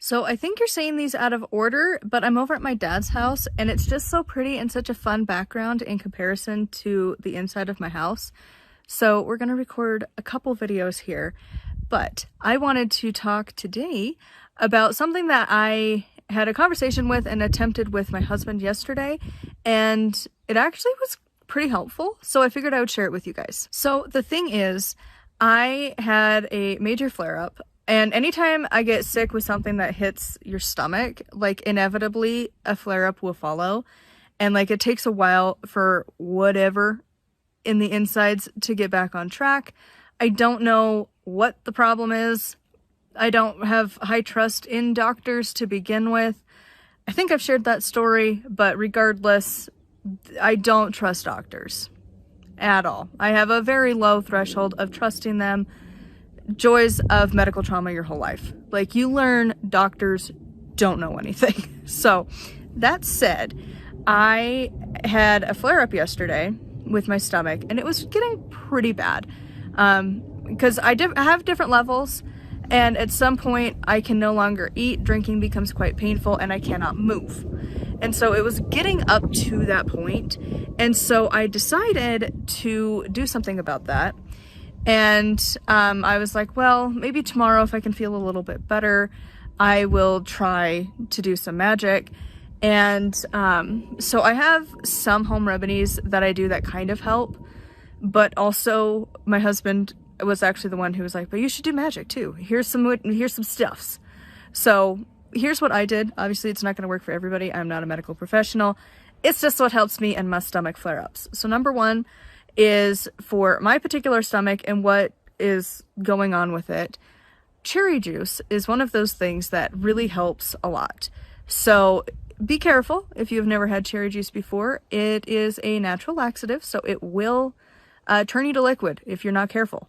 So I think you're saying these out of order, but I'm over at my dad's house and it's just so pretty and such a fun background in comparison to the inside of my house. So we're going to record a couple videos here, but I wanted to talk today about something that I had a conversation with and attempted with my husband yesterday, and it actually was pretty helpful. So I figured I would share it with you guys. So the thing is, I had a major flare-up. And anytime I get sick with something that hits your stomach, like inevitably a flare-up will follow. And like it takes a while for whatever in the insides to get back on track. I don't know what the problem is. I don't have high trust in doctors to begin with. I think I've shared that story, but regardless, I don't trust doctors at all. I have a very low threshold of trusting them. Joys of medical trauma your whole life. Like, you learn doctors don't know anything. So that said, I had a flare-up yesterday with my stomach and it was getting pretty bad because I have different levels, and at some point I can no longer eat, drinking becomes quite painful, and I cannot move. And so it was getting up to that point, and so I decided to do something about that. And I was like, well, maybe tomorrow, if I can feel a little bit better, I will try to do some magic. And so I have some home remedies that I do that kind of help, but also my husband was actually the one who was like, but you should do magic too. Here's some stuffs. So here's what I did. Obviously it's not going to work for everybody. I'm not a medical professional. It's just what helps me and my stomach flare-ups. So number one is, for my particular stomach and what is going on with it, cherry juice is one of those things that really helps a lot. So be careful if you've never had cherry juice before. It is a natural laxative, so it will turn you to liquid if you're not careful.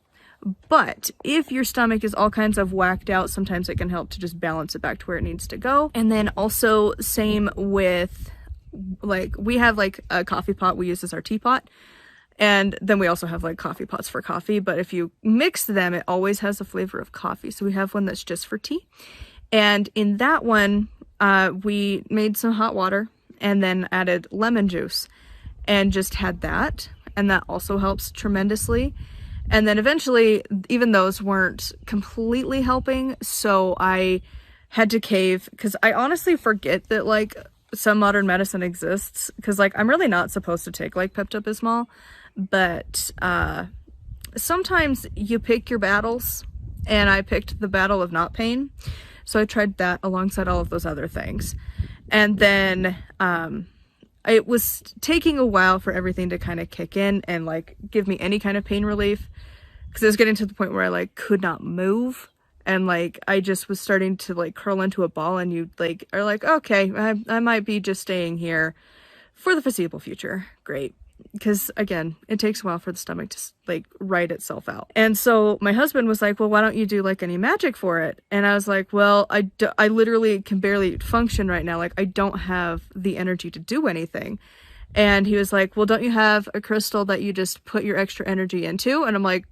But if your stomach is all kinds of whacked out, sometimes it can help to just balance it back to where it needs to go. And then also same with, like, we have like a coffee pot we use as our teapot. And then we also have like coffee pots for coffee, but if you mix them, it always has a flavor of coffee. So we have one that's just for tea. And in that one, we made some hot water and then added lemon juice and just had that. And that also helps tremendously. And then eventually, even those weren't completely helping. So I had to cave, because I honestly forget that like some modern medicine exists. Because like I'm really not supposed to take like Pepto-Bismol. But sometimes you pick your battles, and I picked the battle of not pain. So I tried that alongside all of those other things. And then it was taking a while for everything to kind of kick in and like give me any kind of pain relief, because it was getting to the point where I like could not move. And like I just was starting to like curl into a ball, and you like are like, okay, I might be just staying here for the foreseeable future. Great. Because again, it takes a while for the stomach to like right itself out. And so my husband was like, well, why don't you do like any magic for it? And I was like, well, I literally can barely function right now. Like I don't have the energy to do anything. And he was like, well, don't you have a crystal that you just put your extra energy into? And I'm like,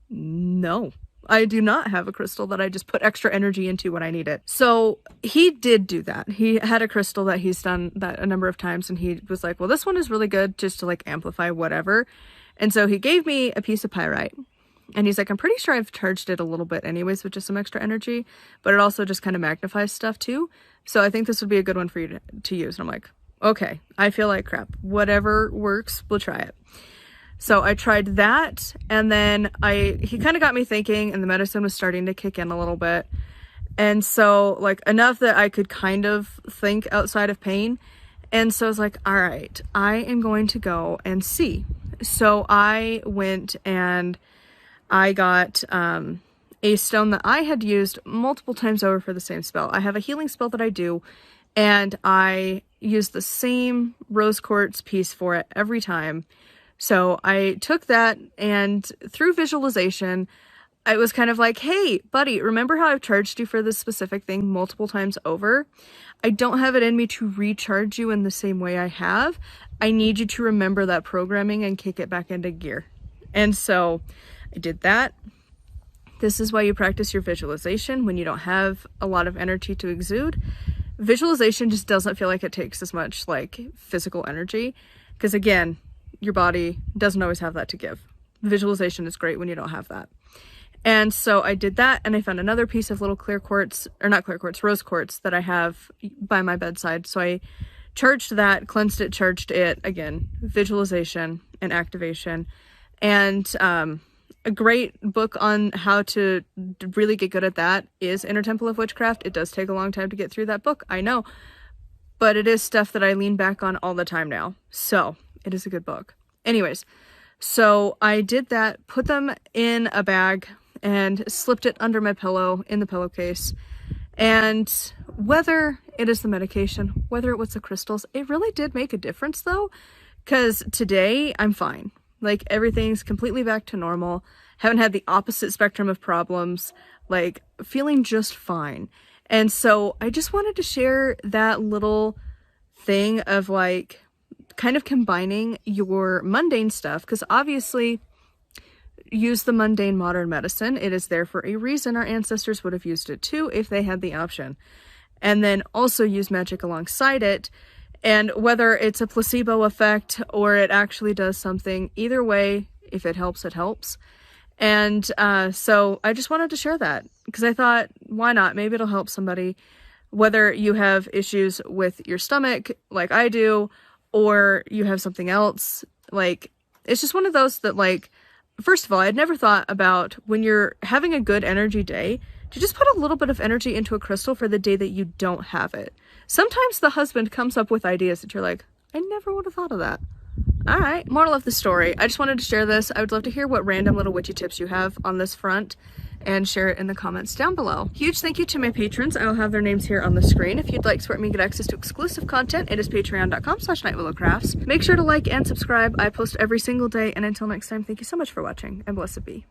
no, I do not have a crystal that I just put extra energy into when I need it. So he did do that. He had a crystal that he's done that a number of times, and he was like, well, this one is really good just to like amplify whatever. And so he gave me a piece of pyrite, and he's like, I'm pretty sure I've charged it a little bit anyways with just some extra energy, but it also just kind of magnifies stuff too. So I think this would be a good one for you to use. And I'm like, okay, I feel like crap. Whatever works, we'll try it. So I tried that, and then he kind of got me thinking, and the medicine was starting to kick in a little bit. And so like enough that I could kind of think outside of pain. And so I was like, all right, I am going to go and see. So I went and I got a stone that I had used multiple times over for the same spell. I have a healing spell that I do, and I use the same rose quartz piece for it every time. So I took that, and through visualization, I was kind of like, hey, buddy, remember how I've charged you for this specific thing multiple times over? I don't have it in me to recharge you in the same way I have. I need you to remember that programming and kick it back into gear. And so I did that. This is why you practice your visualization when you don't have a lot of energy to exude. Visualization just doesn't feel like it takes as much like physical energy, because again, your body doesn't always have that to give. Visualization is great when you don't have that. And so I did that, and I found another piece of little clear quartz, or not clear quartz, rose quartz that I have by my bedside. So I charged that, cleansed it, charged it, again, visualization and activation. And a great book on how to really get good at that is Inner Temple of Witchcraft. It does take a long time to get through that book, I know, but it is stuff that I lean back on all the time now. So it is a good book. Anyways, so I did that, put them in a bag and slipped it under my pillow in the pillowcase. And whether it is the medication, whether it was the crystals, it really did make a difference though, because today I'm fine. Like everything's completely back to normal. Haven't had the opposite spectrum of problems, like feeling just fine. And so I just wanted to share that little thing of like kind of combining your mundane stuff, because obviously use the mundane modern medicine. It is there for a reason. Our ancestors would have used it too if they had the option. And then also use magic alongside it. And whether it's a placebo effect or it actually does something, either way, if it helps, it helps. And so I just wanted to share that because I thought, why not? Maybe it'll help somebody, whether you have issues with your stomach like I do, or you have something else. Like, it's just one of those that, like, first of all, I'd never thought about when you're having a good energy day to just put a little bit of energy into a crystal for the day that you don't have it. Sometimes the husband comes up with ideas that you're like, I never would have thought of that. All right, moral of the story. I just wanted to share this. I would love to hear what random little witchy tips you have on this front and share it in the comments down below. Huge thank you to my patrons. I'll have their names here on the screen. If you'd like to support me and get access to exclusive content, it is patreon.com/nightwillowcrafts. Make sure to like and subscribe. I post every single day, and until next time, thank you so much for watching, and blessed be.